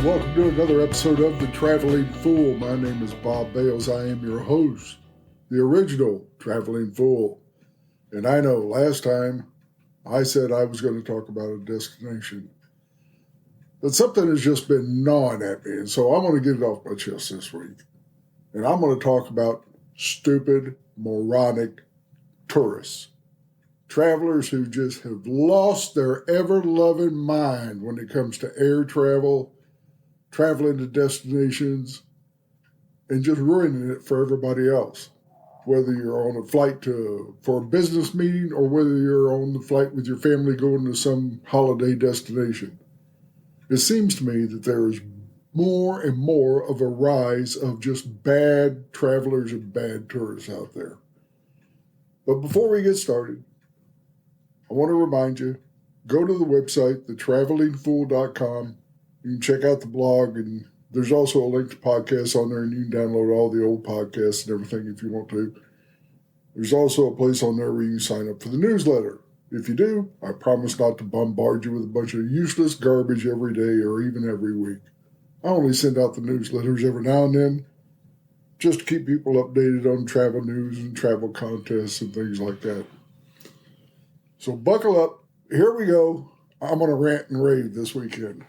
and welcome to another episode of The Traveling Fool. My name is Bob Bales. I am your host, the original Traveling Fool. And I know last time I said I was going to talk about a destination, but something has just been gnawing at me, and so I'm going to get it off my chest this week. And I'm going to talk about stupid, moronic tourists. Travelers who just have lost their ever-loving mind when it comes to air travel, traveling to destinations, and just ruining it for everybody else. Whether you're on a flight for a business meeting or whether you're on the flight with your family going to some holiday destination. It seems to me that there is more and more of a rise of just bad travelers and bad tourists out there. But before we get started, I want to remind you, go to the website, thetravelingfool.com. You can check out the blog, and there's also a link to podcasts on there, and you can download all the old podcasts and everything if you want to. There's also a place on there where you can sign up for the newsletter. If you do, I promise not to bombard you with a bunch of useless garbage every day or even every week. I only send out the newsletters every now and then just to keep people updated on travel news and travel contests and things like that. So buckle up. Here we go. I'm going to rant and rave this weekend.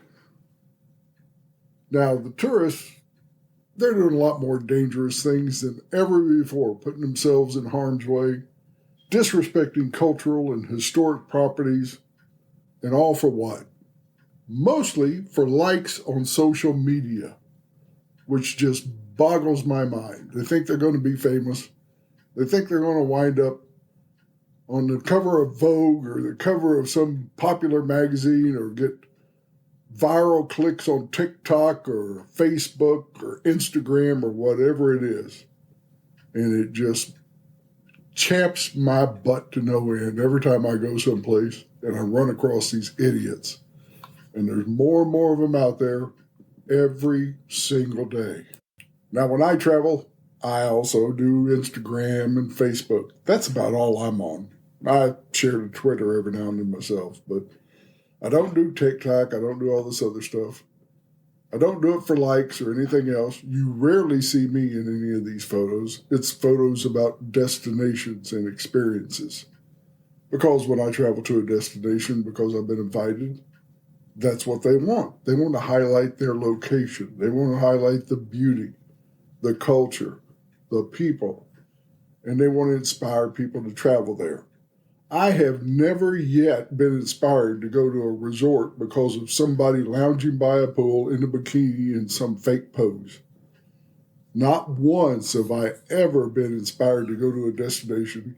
Now, the tourists, they're doing a lot more dangerous things than ever before, putting themselves in harm's way, disrespecting cultural and historic properties, and all for what? Mostly for likes on social media, which just boggles my mind. They think they're going to be famous. They think they're going to wind up on the cover of Vogue or the cover of some popular magazine or get viral clicks on TikTok or Facebook or Instagram or whatever it is. And it just chaps my butt to no end every time I go someplace and I run across these idiots. And there's more and more of them out there every single day. Now, when I travel, I also do Instagram and Facebook. That's about all I'm on. I share the Twitter every now and then myself, but I don't do TikTok. I don't do all this other stuff. I don't do it for likes or anything else. You rarely see me in any of these photos. It's photos about destinations and experiences. Because when I travel to a destination, because I've been invited, that's what they want. They want to highlight their location. They want to highlight the beauty, the culture, the people, and they want to inspire people to travel there. I have never yet been inspired to go to a resort because of somebody lounging by a pool in a bikini in some fake pose. Not once have I ever been inspired to go to a destination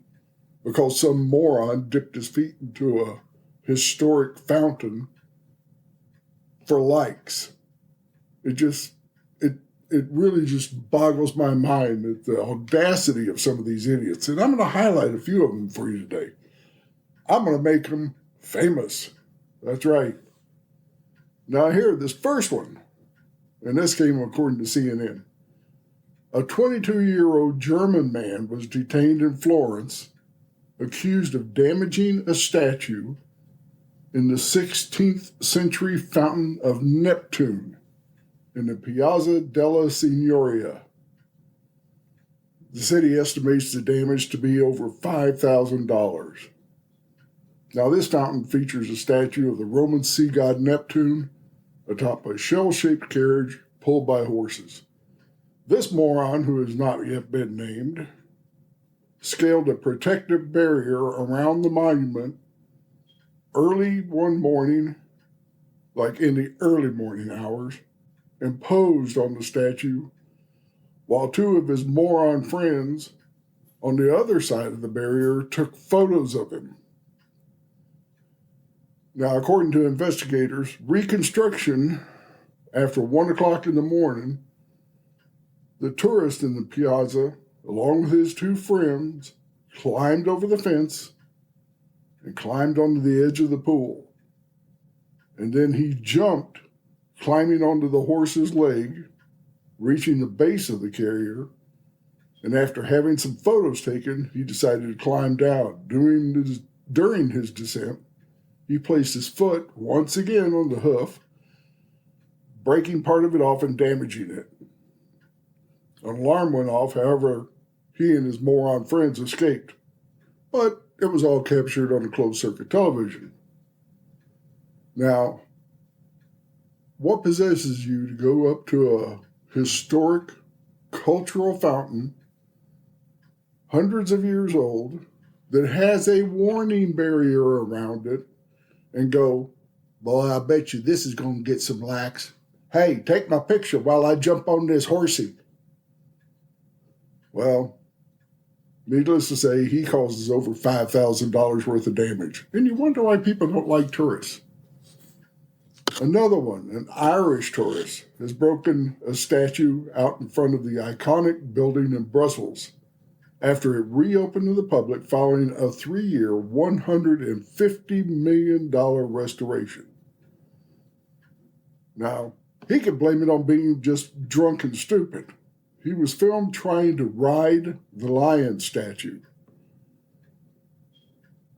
because some moron dipped his feet into a historic fountain for likes. It really just boggles my mind at the audacity of some of these idiots. And I'm going to highlight a few of them for you today. I'm going to make them famous. That's right. Now here, this first one, and this came according to CNN. A 22-year-old German man was detained in Florence, accused of damaging a statue in the 16th century fountain of Neptune in the Piazza della Signoria. The city estimates the damage to be over $5,000. Now, this fountain features a statue of the Roman sea god Neptune atop a shell-shaped carriage pulled by horses. This moron, who has not yet been named, scaled a protective barrier around the monument early one morning, like in the early morning hours, and posed on the statue while two of his moron friends on the other side of the barrier took photos of him. Now, according to investigators, reconstruction after 1 o'clock in the morning, the tourist in the piazza, along with his two friends, climbed over the fence and climbed onto the edge of the pool. And then he jumped, climbing onto the horse's leg, reaching the base of the carrier. And after having some photos taken, he decided to climb down. During his descent, he placed his foot once again on the hoof, breaking part of it off and damaging it. An alarm went off, however, he and his moron friends escaped. But it was all captured on a closed-circuit television. Now, what possesses you to go up to a historic cultural fountain, hundreds of years old, that has a warning barrier around it, and go, boy, I bet you this is going to get some likes. Hey, take my picture while I jump on this horsey. Well, needless to say, he causes over $5,000 worth of damage. And you wonder why people don't like tourists. Another one, an Irish tourist, has broken a statue out in front of the iconic building in Brussels after it reopened to the public following a 3-year, $150 million restoration. Now, he could blame it on being just drunk and stupid. He was filmed trying to ride the lion statue.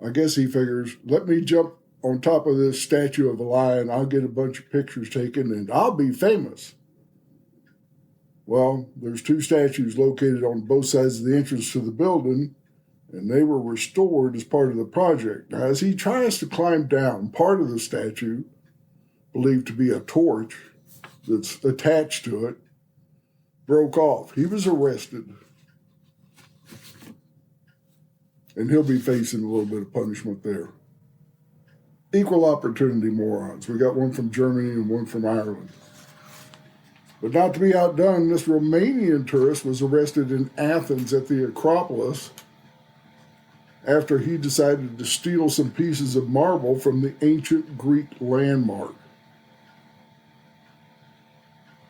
I guess he figures, let me jump on top of this statue of a lion, I'll get a bunch of pictures taken, and I'll be famous. Well, there's 2 statues located on both sides of the entrance to the building, and they were restored as part of the project. Now, as he tries to climb down, part of the statue, believed to be a torch that's attached to it, broke off. He was arrested. And he'll be facing a little bit of punishment there. Equal opportunity morons. We got one from Germany and one from Ireland. But not to be outdone, this Romanian tourist was arrested in Athens at the Acropolis after he decided to steal some pieces of marble from the ancient Greek landmark.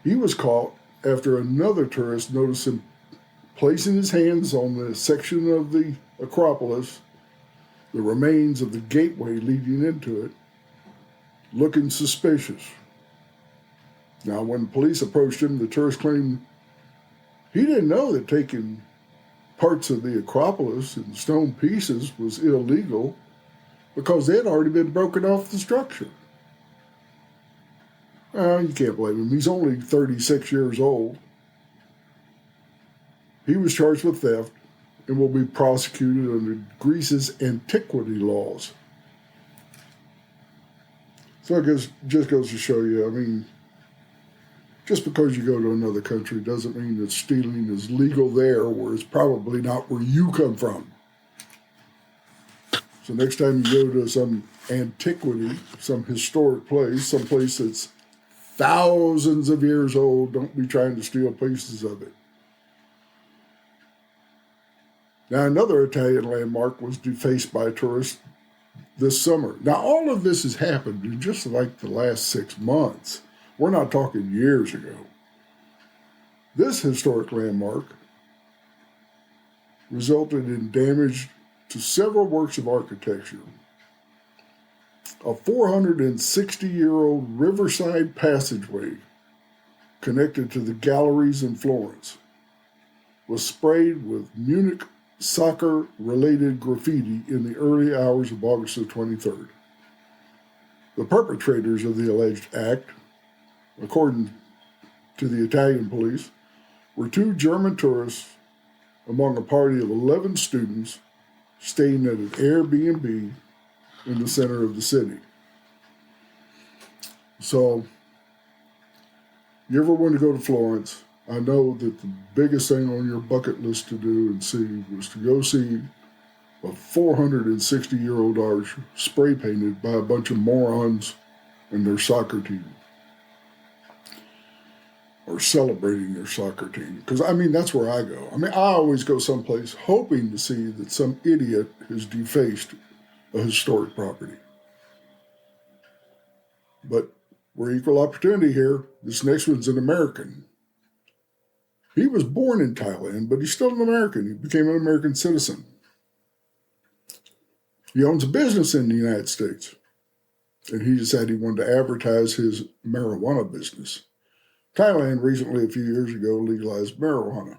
He was caught after another tourist noticed him placing his hands on the section of the Acropolis, the remains of the gateway leading into it, looking suspicious. Now, when police approached him, the tourist claimed he didn't know that taking parts of the Acropolis in stone pieces was illegal because they had already been broken off the structure. Well, you can't blame him. He's only 36 years old. He was charged with theft and will be prosecuted under Greece's antiquity laws. So it just goes to show you, I mean, just because you go to another country doesn't mean that stealing is legal there, where it's probably not where you come from. So next time you go to some antiquity, some historic place, some place that's thousands of years old, don't be trying to steal pieces of it. Now, another Italian landmark was defaced by tourists this summer. Now, all of this has happened in just like the last 6 months. We're not talking years ago. This historic landmark resulted in damage to several works of architecture. A 460-year-old riverside passageway connected to the galleries in Florence was sprayed with Munich soccer-related graffiti in the early hours of August the 23rd. The perpetrators of the alleged act, according to the Italian police, were 2 German tourists among a party of 11 students staying at an Airbnb in the center of the city. So, you ever want to go to Florence? I know that the biggest thing on your bucket list to do and see was to go see a 460-year-old arch spray painted by a bunch of morons and their soccer team. Or celebrating their soccer team. Because, I mean, that's where I go. I mean, I always go someplace hoping to see that some idiot has defaced a historic property. But we're equal opportunity here. This next one's an American. He was born in Thailand, but he's still an American. He became an American citizen. He owns a business in the United States. And he decided he wanted to advertise his marijuana business. Thailand recently, a few years ago, legalized marijuana.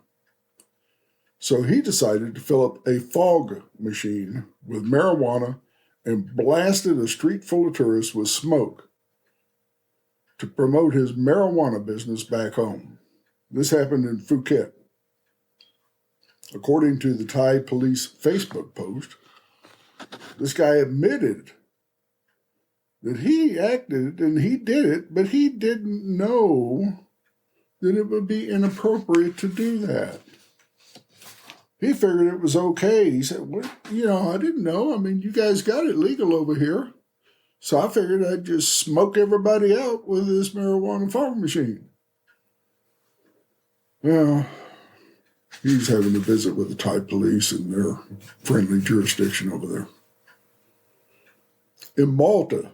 So he decided to fill up a fog machine with marijuana and blasted a street full of tourists with smoke to promote his marijuana business back home. This happened in Phuket. According to the Thai police Facebook post, this guy admitted that he acted and he did it, but he didn't know that it would be inappropriate to do that. He figured it was okay. He said, well, I didn't know. I mean, you guys got it legal over here. So I figured I'd just smoke everybody out with this marijuana farm machine. Well, he's having a visit with the Thai police in their friendly jurisdiction over there. In Malta,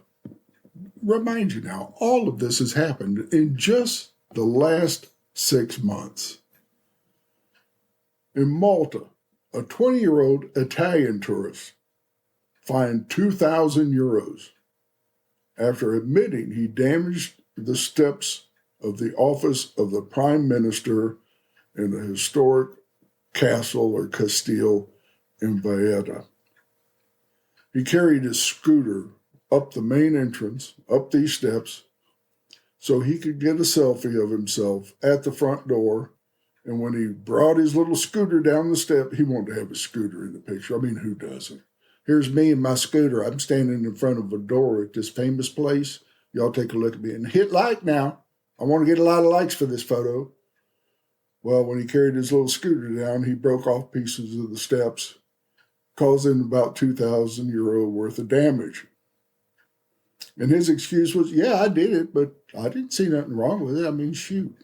remind you now, all of this has happened in just the last 6 months. In Malta, a 20-year-old Italian tourist fined 2,000 euros after admitting he damaged the steps of the office of the Prime Minister in the historic castle or Castile in Valletta. He carried his scooter up the main entrance, up these steps, so he could get a selfie of himself at the front door. And when he brought his little scooter down the step, he wanted to have a scooter in the picture. I mean, who doesn't? Here's me and my scooter. I'm standing in front of a door at this famous place. Y'all take a look at me and hit like now. I want to get a lot of likes for this photo. Well, when he carried his little scooter down, he broke off pieces of the steps, causing about 2,000 euro worth of damage. And his excuse was, yeah, I did it, but I didn't see nothing wrong with it. I mean, shoot.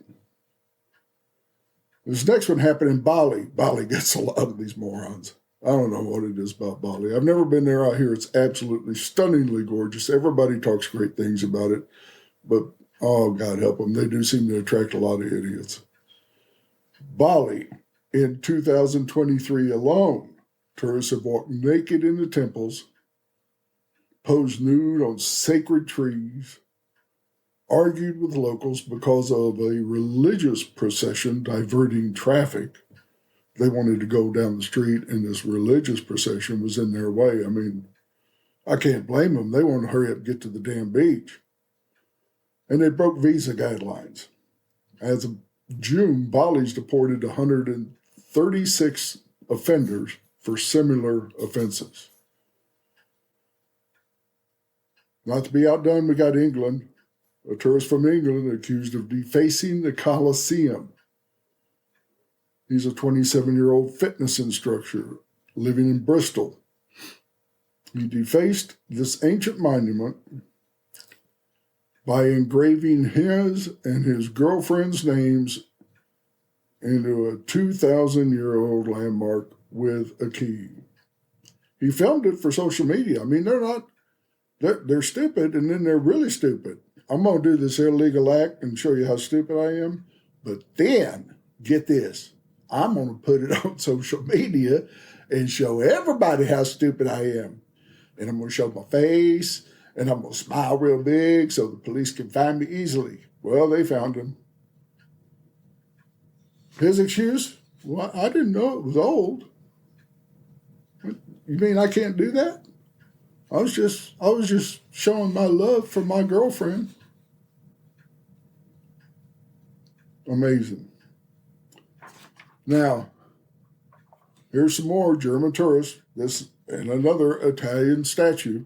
This next one happened in Bali. Bali gets a lot of these morons. I don't know what it is about Bali. I've never been there. I hear it's absolutely stunningly gorgeous. Everybody talks great things about it. But, oh, God help them, they do seem to attract a lot of idiots. Bali, in 2023 alone, tourists have walked naked in the temples, posed nude on sacred trees, argued with locals because of a religious procession diverting traffic. They wanted to go down the street, and this religious procession was in their way. I mean, I can't blame them. They want to hurry up and get to the damn beach. And they broke visa guidelines. As of June, Bali's deported 136 offenders for similar offenses. Not to be outdone, we got England. A tourist from England accused of defacing the Colosseum. He's a 27-year-old fitness instructor living in Bristol. He defaced this ancient monument by engraving his and his girlfriend's names into a 2,000-year-old landmark with a key. He filmed it for social media. I mean, they're stupid, and then they're really stupid. I'm going to do this illegal act and show you how stupid I am. But then, get this, I'm going to put it on social media and show everybody how stupid I am. And I'm going to show my face, and I'm going to smile real big so the police can find me easily. Well, they found him. His excuse? Well, I didn't know it was old. You mean I can't do that? I was just showing my love for my girlfriend. Amazing. Now, here's some more German tourists. This and another Italian statue.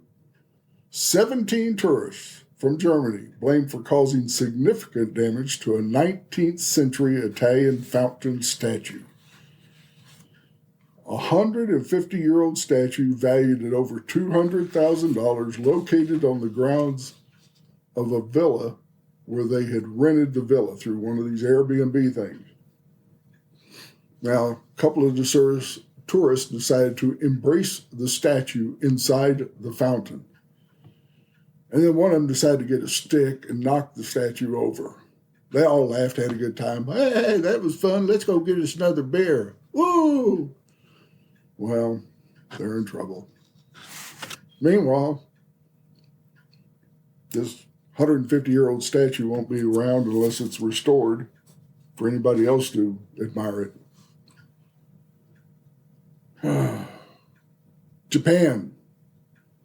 17 tourists from Germany blamed for causing significant damage to a 19th century Italian fountain statue. A 150-year-old statue valued at over $200,000 located on the grounds of a villa where they had rented the villa through one of these Airbnb things. Now, a couple of the tourists decided to embrace the statue inside the fountain. And then one of them decided to get a stick and knock the statue over. They all laughed, had a good time. Hey, that was fun. Let's go get us another beer. Woo! Well, they're in trouble. Meanwhile, this 150-year-old statue won't be around unless it's restored for anybody else to admire it. Japan.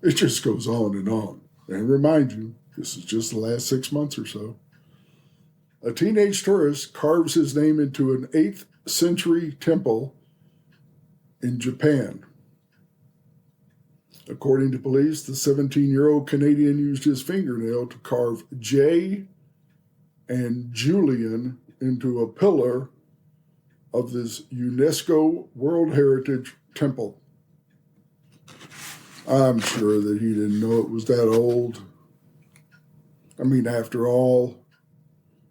It just goes on. And remind you, this is just the last 6 months or so. A teenage tourist carves his name into an 8th century temple in Japan. According to police, the 17-year-old Canadian used his fingernail to carve J and Julian into a pillar of this UNESCO World Heritage Temple. I'm sure that he didn't know it was that old. I mean, after all,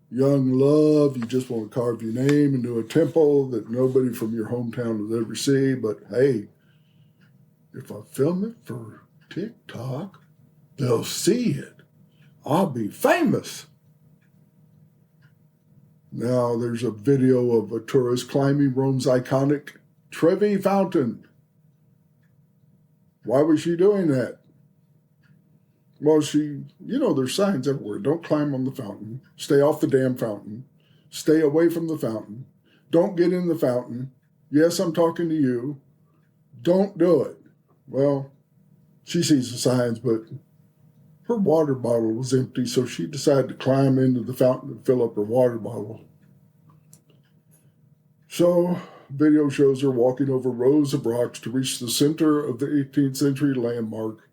young love, you just want to carve your name into a temple that nobody from your hometown will ever see. But hey, if I film it for TikTok, they'll see it. I'll be famous. Now there's a video of a tourist climbing Rome's iconic Trevi Fountain. Why was she doing that? Well, there's signs everywhere. Don't climb on the fountain. Stay off the damn fountain. Stay away from the fountain. Don't get in the fountain. Yes, I'm talking to you. Don't do it. Well, she sees the signs, but her water bottle was empty, so she decided to climb into the fountain and fill up her water bottle. So, video shows her walking over rows of rocks to reach the center of the 18th century landmark,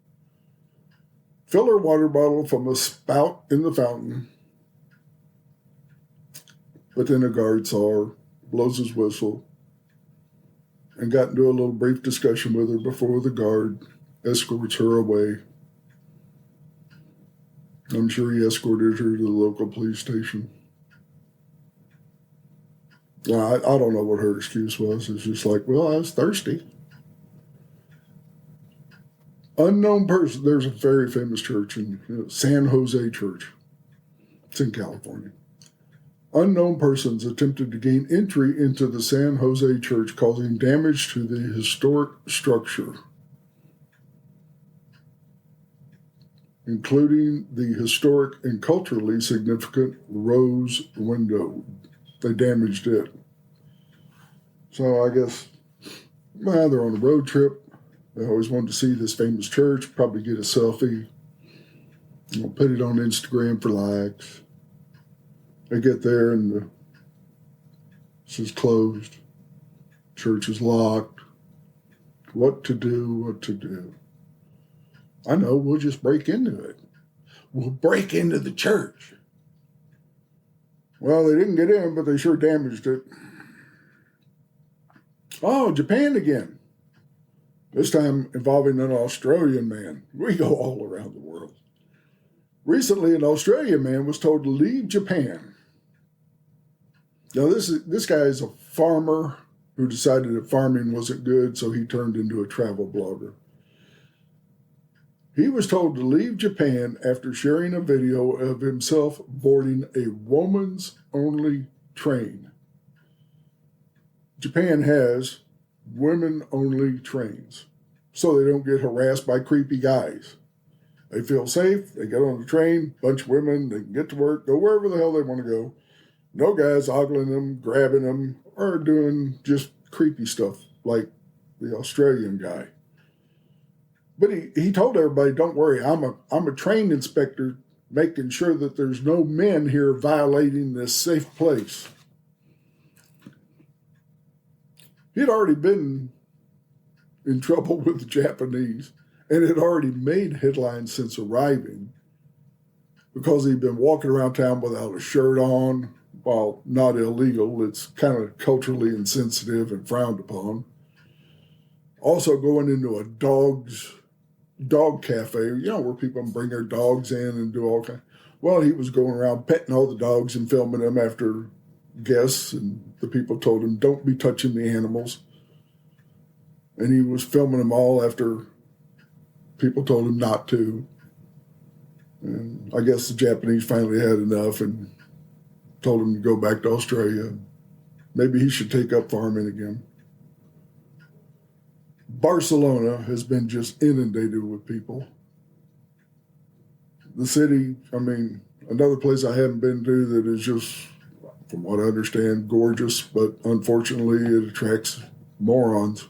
fill her water bottle from a spout in the fountain. But then a guard saw her, blows his whistle, and got into a little brief discussion with her before the guard escorts her away. I'm sure he escorted her to the local police station. I don't know what her excuse was. It's just like, well, I was thirsty. Unknown person. There's a very famous church in San Jose Church. It's in California. Unknown persons attempted to gain entry into the San Jose Church, causing damage to the historic structure, including the historic and culturally significant rose window. They damaged it. So I guess, they're on a road trip. They always wanted to see this famous church, probably get a selfie, put it on Instagram for likes. They get there and this is closed. Church is locked. What to do? I know, we'll just break into it. We'll break into the church. Well, they didn't get in, but they sure damaged it. Oh, Japan again. This time involving an Australian man. We go all around the world. Recently, an Australian man was told to leave Japan. Now, this guy is a farmer who decided that farming wasn't good, so he turned into a travel blogger. He was told to leave Japan after sharing a video of himself boarding a women's-only train. Japan has women-only trains, so they don't get harassed by creepy guys. They feel safe, they get on the train, bunch of women, they can get to work, go wherever the hell they want to go. No guys ogling them, grabbing them, or doing just creepy stuff like the Australian guy. But he told everybody, don't worry, I'm a train inspector making sure that there's no men here violating this safe place. He'd already been in trouble with the Japanese and had already made headlines since arriving because he'd been walking around town without a shirt on. While not illegal, it's kind of culturally insensitive and frowned upon. Also going into a dog cafe, where people bring their dogs in and do all kinds. Well, he was going around petting all the dogs and filming them after guests, and the people told him, don't be touching the animals. And he was filming them all after people told him not to. And I guess the Japanese finally had enough and told him to go back to Australia. Maybe he should take up farming again. Barcelona has been just inundated with people. The city, another place I haven't been to that is just, from what I understand, gorgeous, but unfortunately it attracts morons.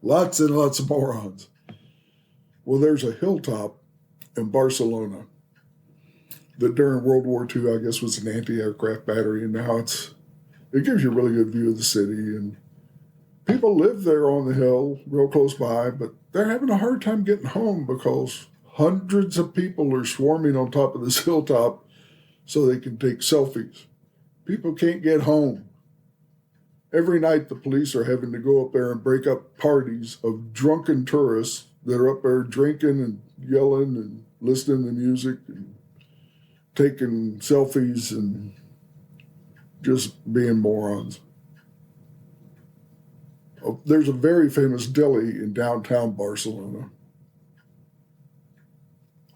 Lots and lots of morons. Well, there's a hilltop in Barcelona. that during World War II, I guess, was an anti-aircraft battery, and now it gives you a really good view of the city. And people live there on the hill, real close by, but they're having a hard time getting home because hundreds of people are swarming on top of this hilltop so they can take selfies. People can't get home. Every night, the police are having to go up there and break up parties of drunken tourists that are up there drinking and yelling and listening to music and taking selfies and just being morons. There's a very famous deli in downtown Barcelona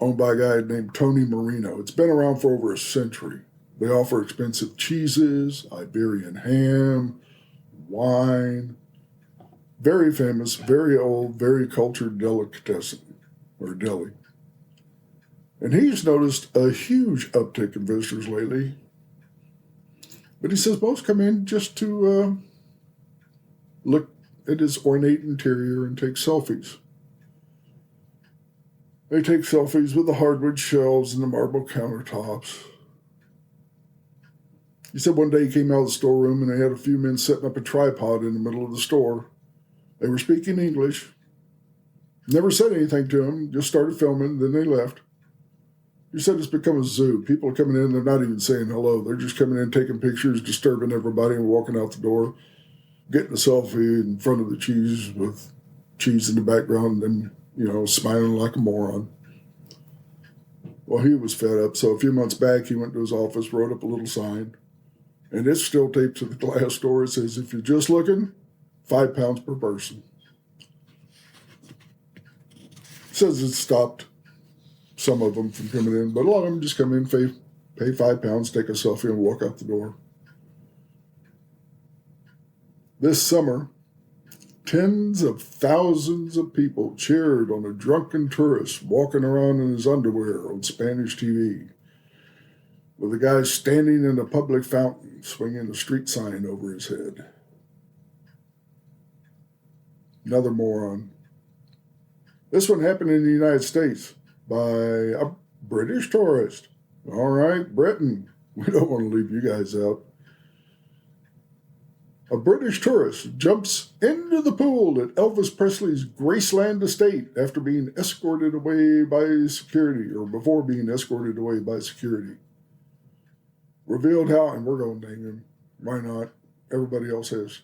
owned by a guy named Tony Marino. It's been around for over a century. They offer expensive cheeses, Iberian ham, wine. Very famous, very old, very cultured delicatessen, or deli. And he's noticed a huge uptick in visitors lately. But he says most come in just to look at his ornate interior and take selfies. They take selfies with the hardwood shelves and the marble countertops. He said one day he came out of the storeroom and they had a few men setting up a tripod in the middle of the store. They were speaking English. Never said anything to him, just started filming, then they left. He said it's become a zoo. People are coming in, they're not even saying hello. They're just coming in, taking pictures, disturbing everybody, and walking out the door, getting a selfie in front of the cheese with cheese in the background, and smiling like a moron. Well, he was fed up, so a few months back, he went to his office, wrote up a little sign, and it's still taped to the glass door. It says, if you're just looking, £5 per person. It says it stopped some of them from coming in, but a lot of them just come in, pay £5, take a selfie, and walk out the door. This summer, tens of thousands of people cheered on a drunken tourist walking around in his underwear on Spanish TV, with a guy standing in a public fountain swinging a street sign over his head. Another moron. This one happened in the United States by a British tourist. All right, Britain. We don't want to leave you guys out. A British tourist jumps into the pool at Elvis Presley's Graceland estate after being escorted away by security, or before being escorted away by security. Revealed how, and we're going to name him. Why not? Everybody else has.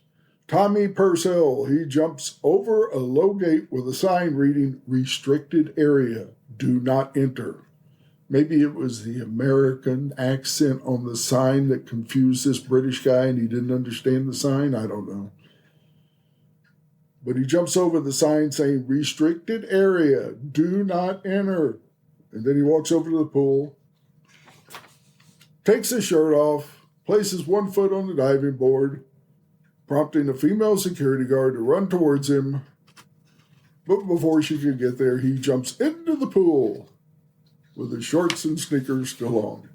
Tommy Purcell. He jumps over a low gate with a sign reading, restricted area, do not enter. Maybe it was the American accent on the sign that confused this British guy and he didn't understand the sign. I don't know. But he jumps over the sign saying, restricted area, do not enter. And then he walks over to the pool, takes his shirt off, places one foot on the diving board, prompting a female security guard to run towards him. But before she could get there, he jumps into the pool with his shorts and sneakers still on.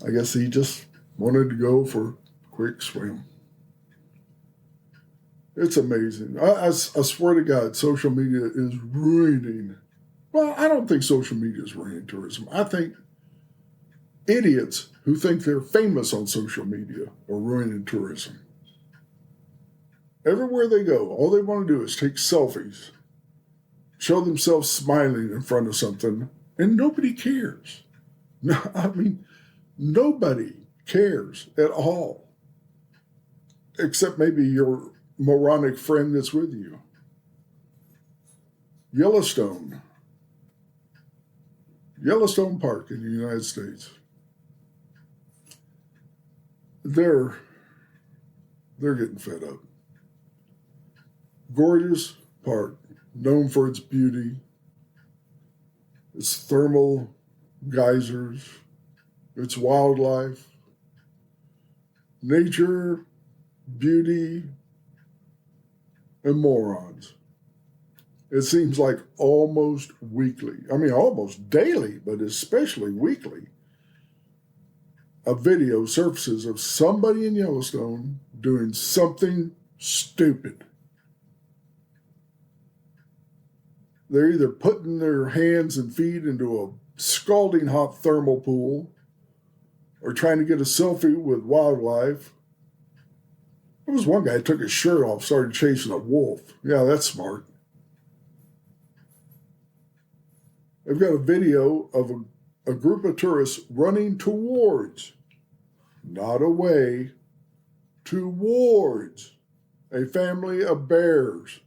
I guess he just wanted to go for a quick swim. It's amazing. I swear to God, social media is ruining. Well, I don't think social media is ruining tourism. I think idiots who think they're famous on social media are ruining tourism. Everywhere they go, all they want to do is take selfies, show themselves smiling in front of something, and nobody cares. No, I mean, nobody cares at all, except maybe your moronic friend that's with you. Yellowstone Park in the United States. They're getting fed up. Gorgeous park, known for its beauty, its thermal geysers, its wildlife, nature, beauty, and morons. It seems like almost weekly, almost daily, but especially weekly, a video surfaces of somebody in Yellowstone doing something stupid. They're either putting their hands and feet into a scalding hot thermal pool, or trying to get a selfie with wildlife. There was one guy who took his shirt off, started chasing a wolf. Yeah, that's smart. They've got a video of a group of tourists running towards, not away, towards a family of bears.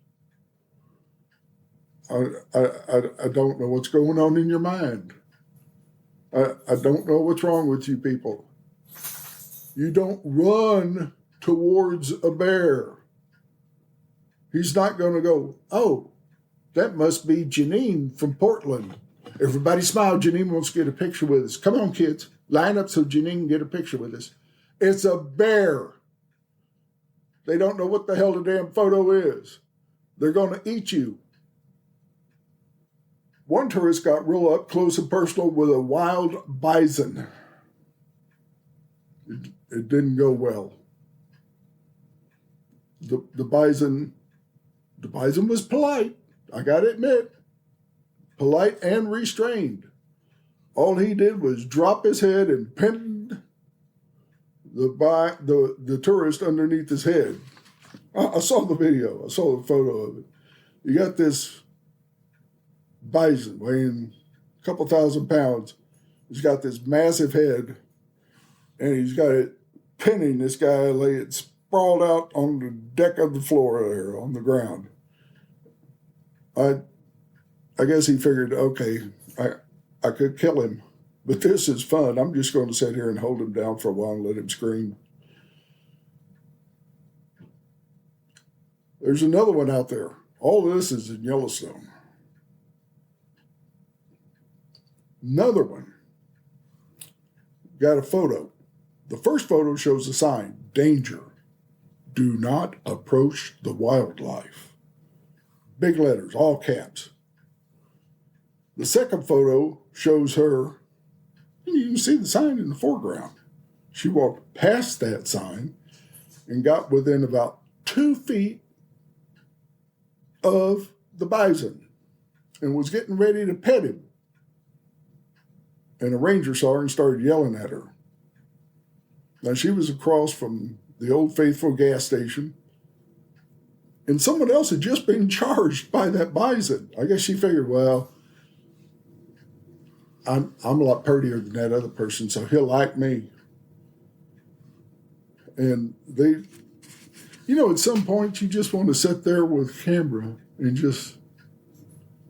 I don't know what's going on in your mind. I don't know what's wrong with you people. You don't run towards a bear. He's not going to go, oh, that must be Janine from Portland. Everybody smile. Janine wants to get a picture with us. Come on, kids. Line up so Janine can get a picture with us. It's a bear. They don't know what the hell the damn photo is. They're going to eat you. One tourist got real up close and personal with a wild bison. It didn't go well. The bison was polite. I got to admit, polite and restrained. All he did was drop his head and pinned the tourist underneath his head. I saw the video. I saw the photo of it. You got this bison weighing a couple thousand pounds. He's got this massive head, and he's got it pinning this guy, lay it sprawled out on the deck of the floor there on the ground. I guess he figured, okay, I could kill him, but this is fun. I'm just going to sit here and hold him down for a while and let him scream. There's another one out there. All of this is in Yellowstone. Another one. Got a photo. The first photo shows a sign, danger. Do not approach the wildlife. Big letters, all caps. The second photo shows her, and you can see the sign in the foreground. She walked past that sign and got within about 2 feet of the bison and was getting ready to pet him. And a ranger saw her and started yelling at her. Now, she was across from the Old Faithful gas station, and someone else had just been charged by that bison. I guess she figured, well, I'm a lot prettier than that other person, so he'll like me. And they, at some point you just want to sit there with a camera and just,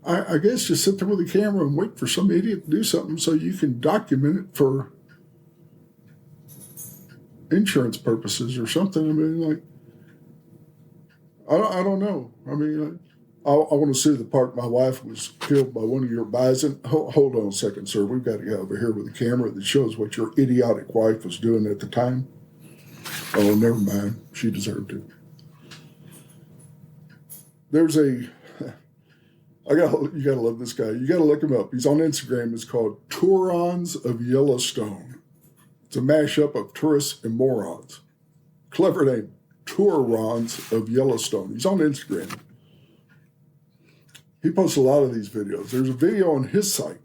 I guess just sit there with a camera and wait for some idiot to do something so you can document it for insurance purposes or something. I mean, I don't know. I mean, I want to sue the park. My wife was killed by one of your bison. Hold on a second, sir. We've got to get over here with a camera that shows what your idiotic wife was doing at the time. Oh, never mind. She deserved it. There's you gotta love this guy. You gotta look him up. He's on Instagram. It's called Tourons of Yellowstone. It's a mashup of tourists and morons. Clever name. Tourons of Yellowstone. He's on Instagram. He posts a lot of these videos. There's a video on his site.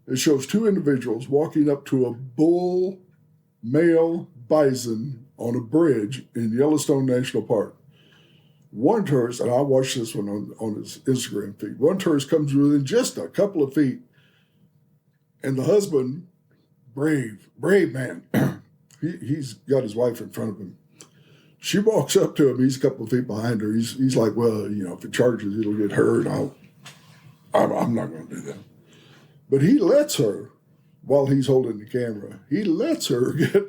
It shows 2 individuals walking up to a bull male bison on a bridge in Yellowstone National Park. One tourist, and I watched this one on his Instagram feed, one tourist comes within just a couple of feet, and the husband, brave man, he's got his wife in front of him. She walks up to him. He's a couple of feet behind her. He's like, well, if it charges, it'll get her, and I'm not going to do that. But he lets her, while he's holding the camera, he lets her get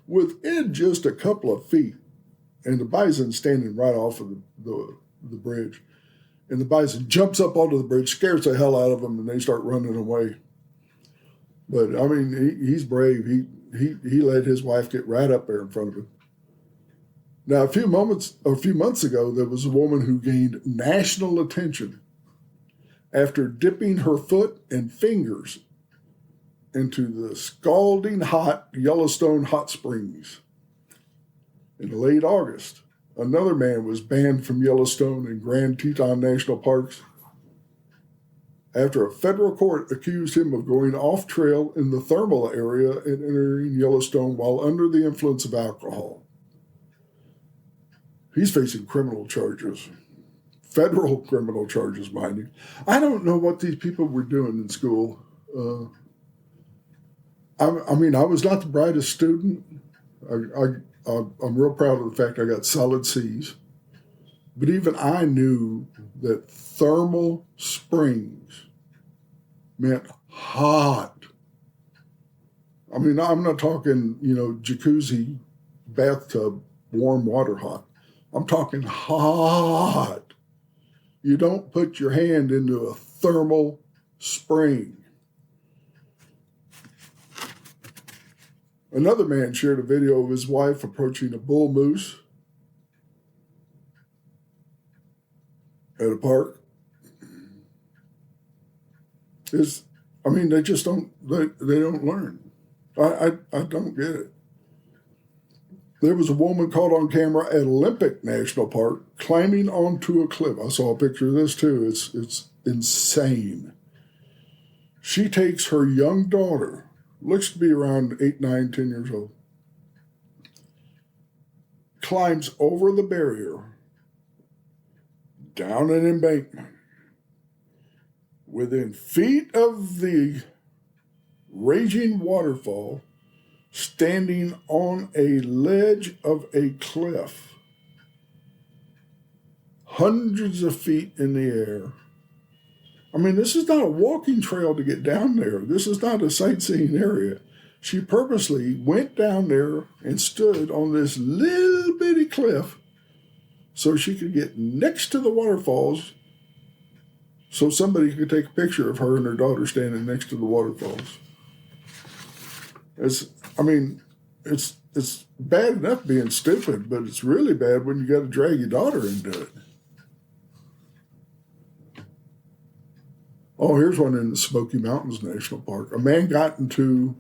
within just a couple of feet. And the bison's standing right off of the bridge. And the bison jumps up onto the bridge, scares the hell out of them, and they start running away. But, I mean, he's brave. He let his wife get right up there in front of him. Now, a few months ago, there was a woman who gained national attention after dipping her foot and fingers into the scalding hot Yellowstone hot springs. In late August, another man was banned from Yellowstone and Grand Teton National Parks after a federal court accused him of going off trail in the thermal area and entering Yellowstone while under the influence of alcohol. He's facing criminal charges, federal criminal charges, mind you. I don't know what these people were doing in school. I mean, I was not the brightest student. I'm real proud of the fact I got solid C's. But even I knew that thermal springs meant hot. I mean, I'm not talking, jacuzzi, bathtub, warm water hot. I'm talking hot. You don't put your hand into a thermal spring. Another man shared a video of his wife approaching a bull moose at a park. They just don't, they don't learn. I don't get it. There was a woman caught on camera at Olympic National Park climbing onto a cliff. I saw a picture of this too. It's insane. She takes her young daughter, looks to be around 8, 9, 10 years old, climbs over the barrier, down an embankment, within feet of the raging waterfall, standing on a ledge of a cliff, hundreds of feet in the air. I mean, this is not a walking trail to get down there. This is not a sightseeing area. She purposely went down there and stood on this little bitty cliff so she could get next to the waterfalls so somebody could take a picture of her and her daughter standing next to the waterfalls. It's bad enough being stupid, but it's really bad when you got to drag your daughter into it. Oh, here's one in the Smoky Mountains National Park. A man got into,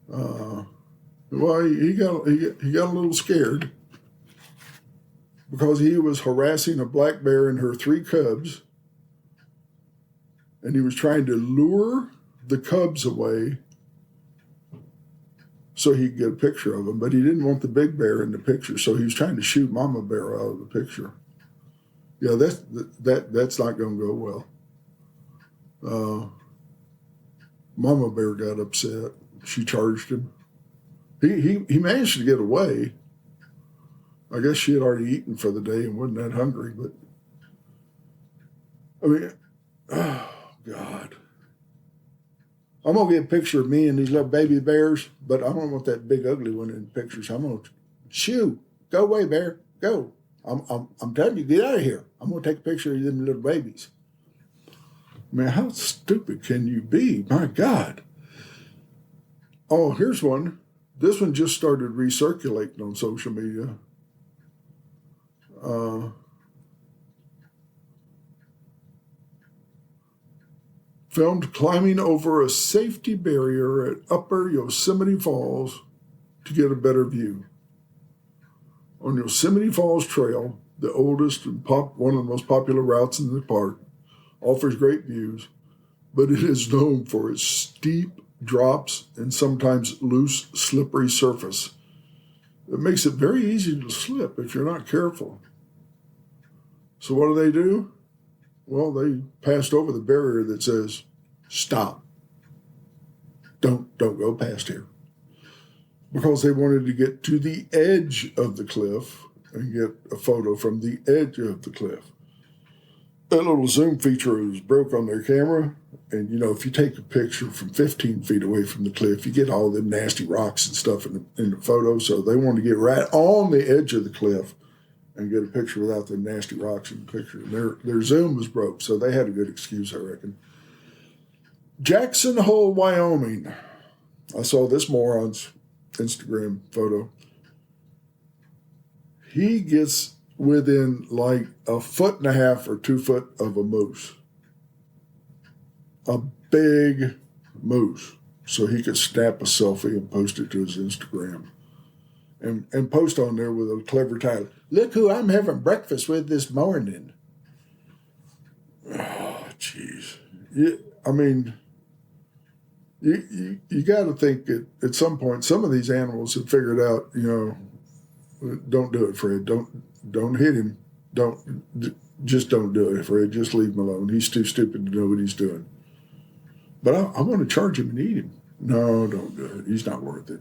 he got a little scared because he was harassing a black bear and her 3 cubs, and he was trying to lure the cubs away so he could get a picture of them, but he didn't want the big bear in the picture, so he was trying to shoot Mama Bear out of the picture. Yeah, that's not going to go well. Mama Bear got upset. She charged him. He managed to get away. I guess she had already eaten for the day and wasn't that hungry, but oh God. I'm going to get a picture of me and these little baby bears, but I don't want that big ugly one in the pictures. I'm going to shoo, go away, bear, go. I'm telling you, get out of here. I'm going to take a picture of them little babies. Man, how stupid can you be? My God. Oh, here's one. This one just started recirculating on social media. Filmed climbing over a safety barrier at Upper Yosemite Falls to get a better view. On Yosemite Falls Trail, the oldest and one of the most popular routes in the park, offers great views, but it is known for its steep drops and sometimes loose, slippery surface. It makes it very easy to slip if you're not careful. So what do? Well, they passed over the barrier that says, stop. Don't go past here. Because they wanted to get to the edge of the cliff and get a photo from the edge of the cliff. That little zoom feature was broke on their camera. And, if you take a picture from 15 feet away from the cliff, you get all them nasty rocks and stuff in the photo. So they wanted to get right on the edge of the cliff and get a picture without the nasty rocks in the picture. And their zoom was broke, so they had a good excuse, I reckon. Jackson Hole, Wyoming. I saw this moron's Instagram photo. He gets within like 1.5 feet or 2 foot of a moose. A big moose. So he could snap a selfie and post it to his Instagram. And post on there with a clever title. Look who I'm having breakfast with this morning. Oh, jeez. I mean, you got to think at some point some of these animals have figured out, don't do it, Fred. Don't hit him. Just don't do it, Fred. Just leave him alone. He's too stupid to know what he's doing. But I want to charge him and eat him. No, don't do it. He's not worth it.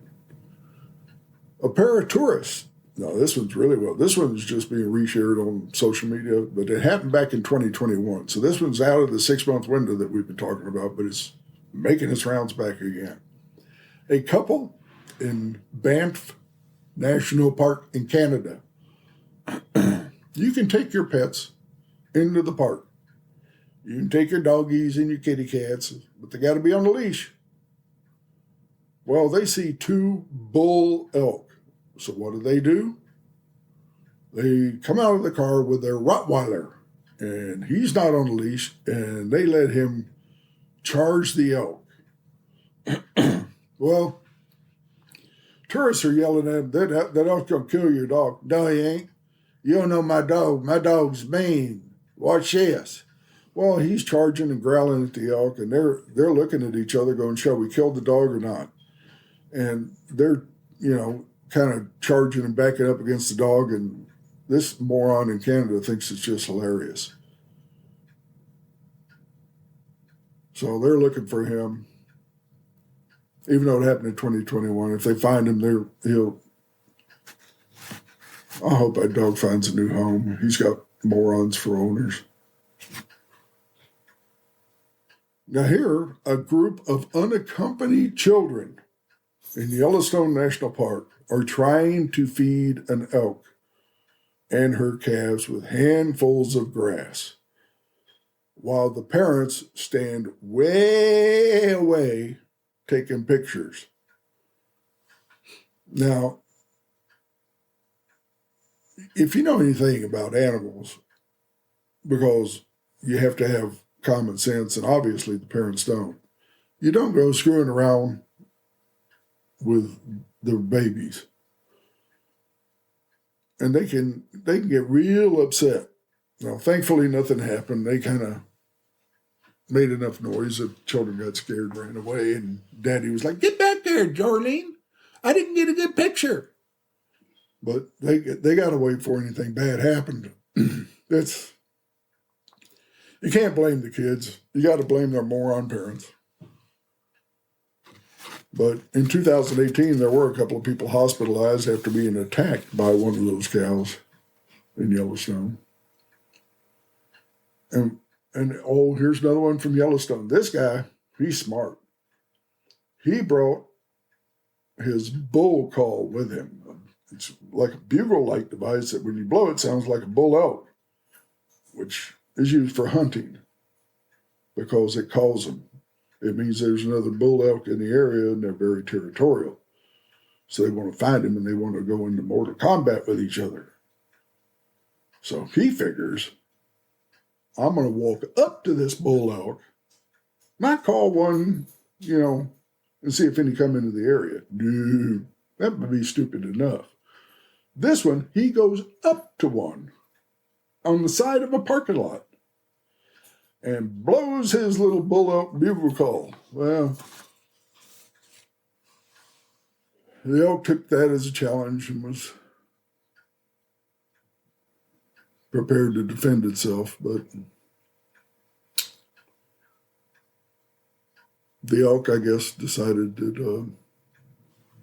A pair of tourists. No, this one's really well. This one's just being reshared on social media, but it happened back in 2021. So this one's out of the 6-month window that we've been talking about, but it's making its rounds back again. A couple in Banff National Park in Canada. You can take your pets into the park. You can take your doggies and your kitty cats, but they got to be on a leash. Well, they see 2 bull elk. So what do? They come out of the car with their Rottweiler, and he's not on a leash, and they let him charge the elk. Well, tourists are yelling at him, that elk's going to kill your dog. No, he ain't. You don't know my dog. My dog's mean. Watch this. Well, he's charging and growling at the elk, and they're looking at each other going, shall we kill the dog or not? And they're, kind of charging and backing up against the dog, and this moron in Canada thinks it's just hilarious. So they're looking for him, even though it happened in 2021. If they find him, I hope that dog finds a new home. He's got morons for owners. Now here, a group of unaccompanied children in Yellowstone National Park are trying to feed an elk and her calves with handfuls of grass, while the parents stand way away taking pictures. Now, if you know anything about animals, because you have to have common sense, and obviously the parents don't, you don't go screwing around with the babies. And they can get real upset. Now, thankfully, nothing happened. They kind of made enough noise that children got scared, ran away, and Daddy was like, "Get back there, Jorlene. I didn't get a good picture." But they got to wait before anything bad happened. You can't blame the kids. You got to blame their moron parents. But in 2018, there were a couple of people hospitalized after being attacked by one of those cows in Yellowstone. And here's another one from Yellowstone. This guy, he's smart. He brought his bull call with him. It's like a bugle-like device that when you blow it, sounds like a bull elk, which is used for hunting because it calls them. It means there's another bull elk in the area, and they're very territorial. So they want to find him, and they want to go into mortal combat with each other. So he figures, I'm going to walk up to this bull elk, not call one, and see if any come into the area. No, that would be stupid enough. This one, he goes up to one on the side of a parking lot and blows his little bull elk bugle call. Well, the elk took that as a challenge and was prepared to defend itself, but the elk, I guess, decided that,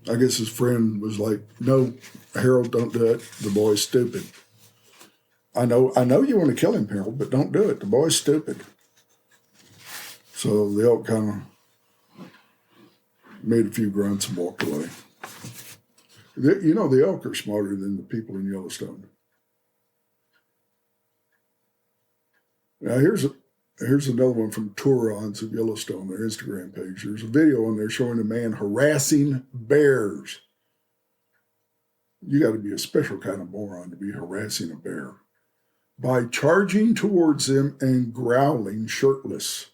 I guess his friend was like, "No, Harold, don't do it. The boy's stupid. I know you want to kill him, Harold, but don't do it. The boy's stupid." So the elk kind of made a few grunts and walked away. The elk are smarter than the people in Yellowstone. Now here's another one from Tourons of Yellowstone, their Instagram page. There's a video on there showing a man harassing bears. You got to be a special kind of moron to be harassing a bear by charging towards them and growling shirtless.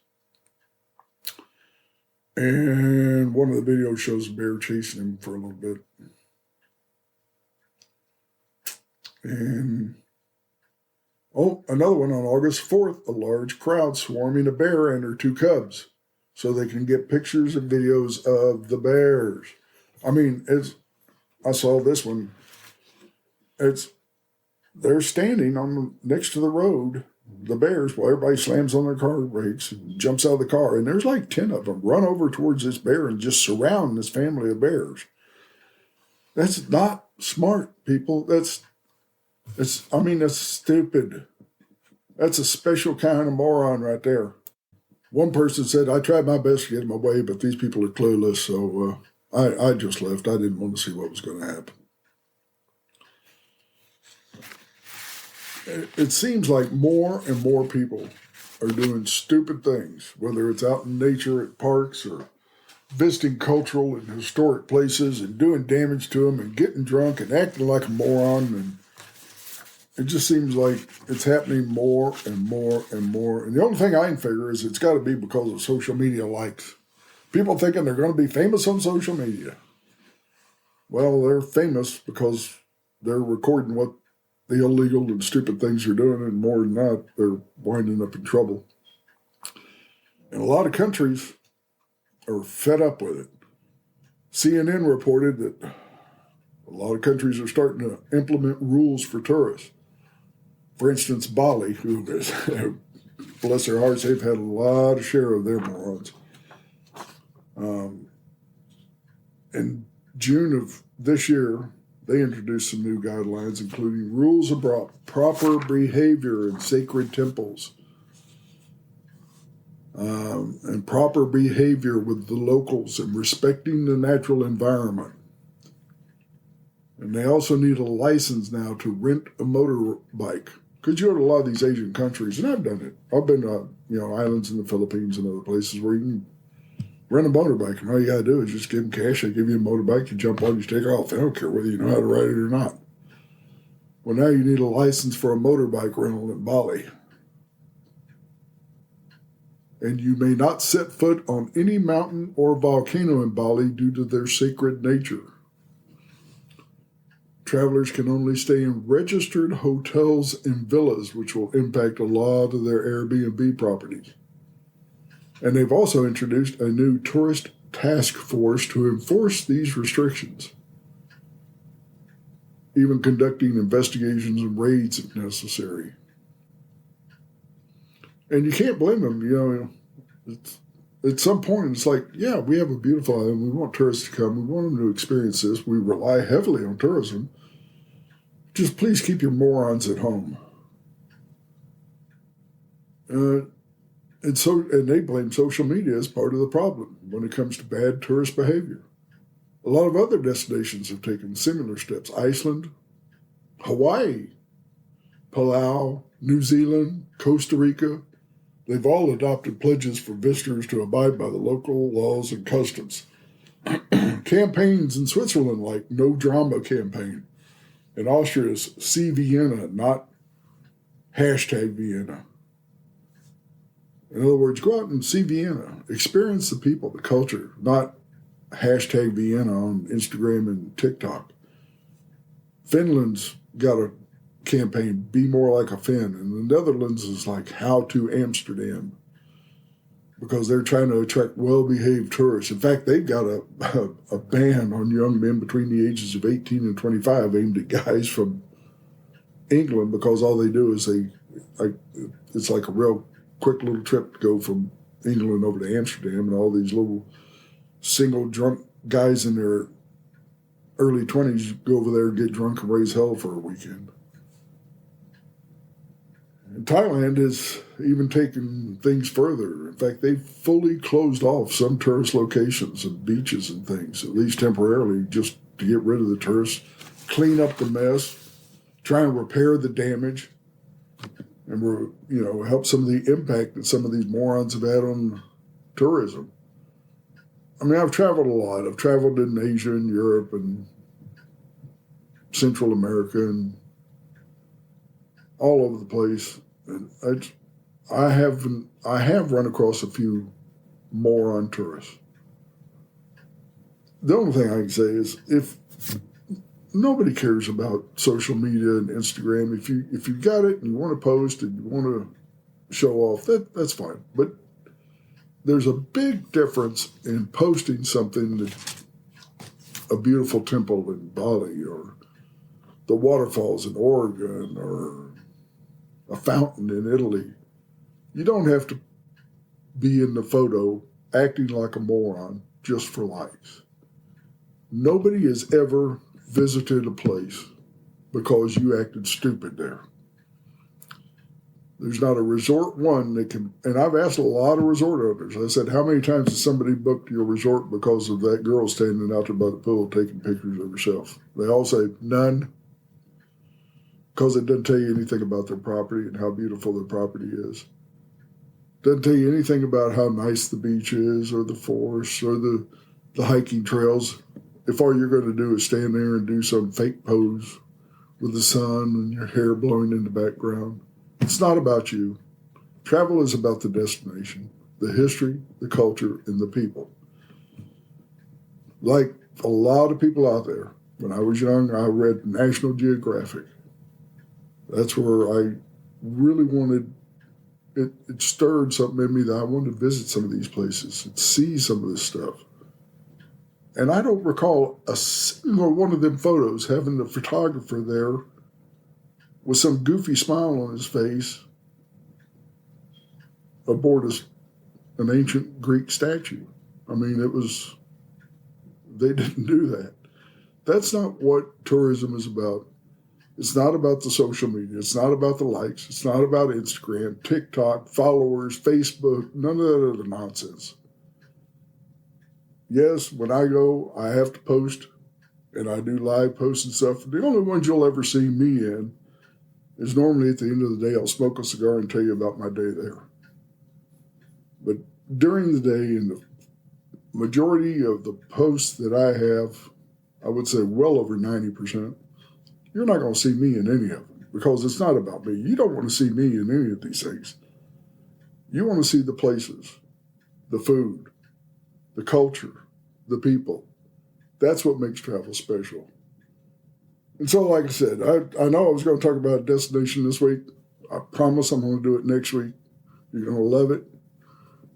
And one of the videos shows a bear chasing him for a little bit. And Oh, another one on August 4th, a large crowd swarming a bear and her two cubs so they can get pictures and videos of the bears. I mean, I saw this one. They're standing next to the road, the bears, while everybody slams on their car brakes and jumps out of the car. And there's like 10 of them run over towards this bear and just surround this family of bears. That's not smart, people. That's stupid. That's a special kind of moron right there. One person said, I tried my best to get them away, but these people are clueless, so I just left. I didn't want to see what was going to happen. It seems like more and more people are doing stupid things, whether it's out in nature at parks or visiting cultural and historic places and doing damage to them and getting drunk and acting like a moron. And it just seems like it's happening more and more and more. And the only thing I can figure is it's got to be because of social media likes. People thinking they're going to be famous on social media. Well, they're famous because they're recording what the illegal and stupid things they're doing, and more than that, they're winding up in trouble. And a lot of countries are fed up with it. CNN reported that a lot of countries are starting to implement rules for tourists. For instance, Bali, who is, bless their hearts, they've had a lot of share of their morons. In June of this year, they introduced some new guidelines, including rules about proper behavior in sacred temples and proper behavior with the locals and respecting the natural environment. And they also need a license now to rent a motorbike. Because you go to a lot of these Asian countries, and I've done it. I've been to islands in the Philippines and other places where you can rent a motorbike, and all you got to do is just give them cash. They give you a motorbike, you jump on, you take off. They don't care whether you know how to ride it or not. Well, now you need a license for a motorbike rental in Bali. And you may not set foot on any mountain or volcano in Bali due to their sacred nature. Travelers can only stay in registered hotels and villas, which will impact a lot of their Airbnb properties. And they've also introduced a new tourist task force to enforce these restrictions, even conducting investigations and raids if necessary. And you can't blame them. At some point, it's like, yeah, we have a beautiful island. We want tourists to come. We want them to experience this. We rely heavily on tourism. Just please keep your morons at home. And they blame social media as part of the problem when it comes to bad tourist behavior. A lot of other destinations have taken similar steps. Iceland, Hawaii, Palau, New Zealand, Costa Rica. They've all adopted pledges for visitors to abide by the local laws and customs. Campaigns in Switzerland like No Drama campaign. In Austria's See Vienna, not #Vienna. In other words, go out and see Vienna. Experience the people, the culture, not #Vienna on Instagram and TikTok. Finland's got a campaign, Be More Like a Finn. And the Netherlands is like How to Amsterdam, because they're trying to attract well-behaved tourists. In fact, they've got a ban on young men between the ages of 18 and 25 aimed at guys from England, because all they do is it's like a real quick little trip to go from England over to Amsterdam, and all these little single drunk guys in their early 20s go over there, get drunk, and raise hell for a weekend. And Thailand has even taken things further. In fact, they've fully closed off some tourist locations and beaches and things, at least temporarily, just to get rid of the tourists, clean up the mess, try and repair the damage, and help some of the impact that some of these morons have had on tourism. I mean, I've traveled a lot. I've traveled in Asia and Europe and Central America and all over the place. And I have run across a few moron tourists. The only thing I can say is, if nobody cares about social media and Instagram. If you got it and you want to post and you want to show off, that's fine. But there's a big difference in posting something that a beautiful temple in Bali or the waterfalls in Oregon or a fountain in Italy. You don't have to be in the photo acting like a moron just for likes. Nobody has ever visited a place because you acted stupid there. There's not a resort one that can, and I've asked a lot of resort owners. I said, how many times has somebody booked your resort because of that girl standing out there by the pool taking pictures of herself? They all say none, because it doesn't tell you anything about their property and how beautiful their property is. Doesn't tell you anything about how nice the beach is or the forest or the hiking trails. If all you're going to do is stand there and do some fake pose with the sun and your hair blowing in the background. It's not about you. Travel is about the destination, the history, the culture, and the people. Like a lot of people out there, when I was young, I read National Geographic. That's where I really wanted, it stirred something in me that I wanted to visit some of these places and see some of this stuff. And I don't recall a single one of them photos having the photographer there with some goofy smile on his face aboard an ancient Greek statue. I mean, they didn't do that. That's not what tourism is about. It's not about the social media. It's not about the likes. It's not about Instagram, TikTok, followers, Facebook, none of that other nonsense. Yes, when I go, I have to post, and I do live posts and stuff. The only ones you'll ever see me in is normally at the end of the day, I'll smoke a cigar and tell you about my day there. But during the day, and the majority of the posts that I have, I would say well over 90%, you're not going to see me in any of them because it's not about me. You don't want to see me in any of these things. You want to see the places, the food, the culture, the people. That's what makes travel special. And so, like I said, I know I was going to talk about a destination this week. I promise I'm going to do it next week. You're going to love it.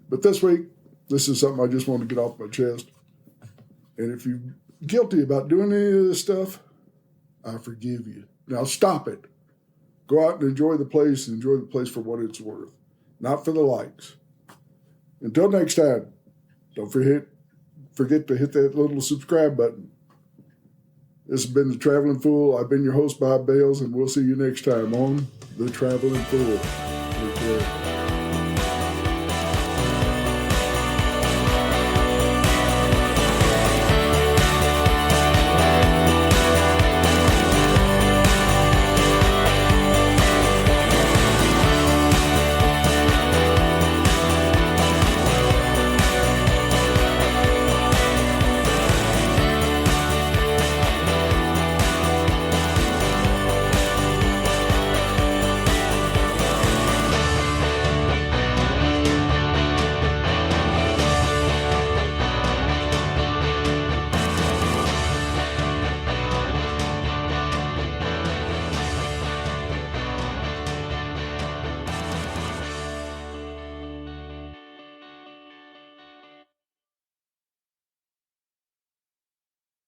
But this week, this is something I just want to get off my chest. And if you're guilty about doing any of this stuff, I forgive you. Now stop it. Go out and enjoy the place and enjoy the place for what it's worth, not for the likes. Until next time, don't forget to hit that little subscribe button. This has been The Traveling Fool. I've been your host, Bob Bales, and we'll see you next time on The Traveling Fool. Take care.